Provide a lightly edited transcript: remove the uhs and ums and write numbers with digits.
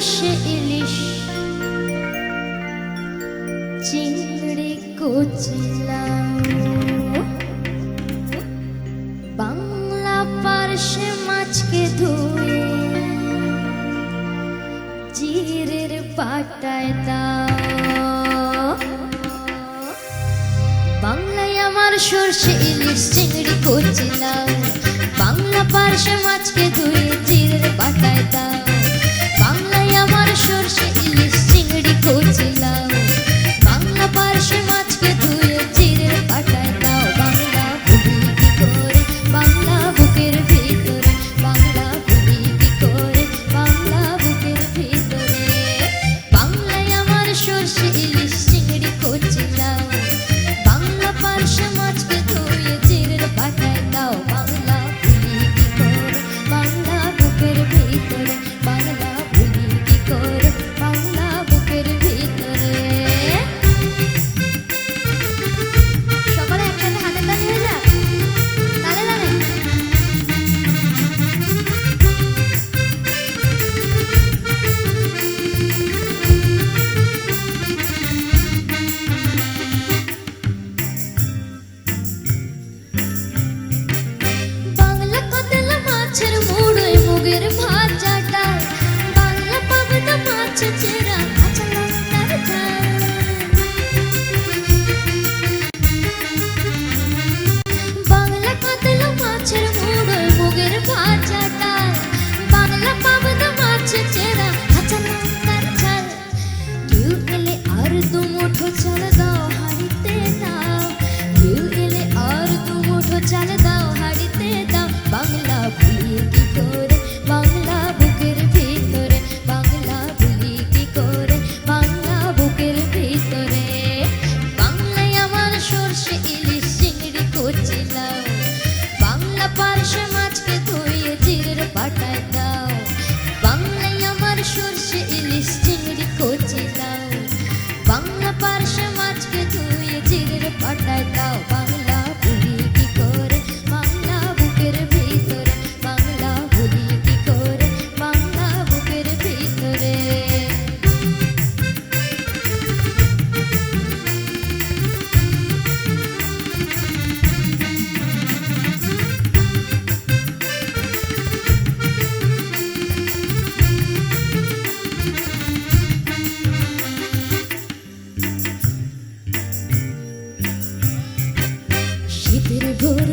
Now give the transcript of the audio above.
সর্ষে ইলিশ চিংড়ি কুচিলা বাংলা পার্শে মাছকে ধুয়ে জিরের পাটায় দাও। বাংলায় আমার সর্ষে ইলিশ চিংড়ি কুচিলা বাংলা পার্শে মাছকে ধুয়ে জিরের পাটায় দাও। বাংলায় আমার সর্ষে ইলিশ চিংড়ি কুচিলা বাংলা পার্শে মাছকে ধুয়ে জিরের পাটায় দাও। বাংলা ভুলি কি করে বাংলা বুকের ভিতরে, বাংলা ভুলি কি করে বাংলা বুকের ভিতরে। বাংলায় আমার সর্ষে ইলিশ চিংড়ি কুচিলা বাংলা পার্শে মাছকে ধুয়ে জিরের পাটায় দাও। বাংলা ভুলি কি করে বাংলা বুকের ভিতরে, বাংলা ভুলি কি করে বাংলা বুকের ভিতরে। সকালে একসাথে হাতের তালি হয়ে যাক, তালে তালে। বাংলা কাতলা মাছের মুড়োয় মুগের ভাজা ডাল, বাংলা পাবদা মাছ চেরা কাঁচা লঙ্কার ঝাল। বাংলা কাতলা মাছের মুড়োয় মুগের ভাজা ডাল, বাংলা পাবদা মাছ চেরা কাঁচা লঙ্কার ঝাল। কেউ এলে আর দু মুঠো চাল দাও হাঁড়িতে দাও, কেউ এলে আর দু মুঠো চাল দাও হাঁড়িতে দাও। বাংলা ভুলি কি করে বাংলা বুকের ভিতরে, বাংলা ভুলি কি করে বাংলা বুকের ভিতরে। বাংলায় আমার সর্ষে ইলিশ চিংড়ি কুচিলা বাংলা পার্শে মাছকে ধুয়ে জিরের পাটায় দাও। বাংলায় আমার সর্ষে ইলিশ চিংড়ি কুচিলা বাংলা পার্শে মাছকে ধুয়ে জিরের পাটায় দাও। বাংলা ভুলি কি করে বাংলা বুকের ভিতরে, বাংলা ভুলি কি করে বাংলা বুকের ভিতরে। শীতের ভোর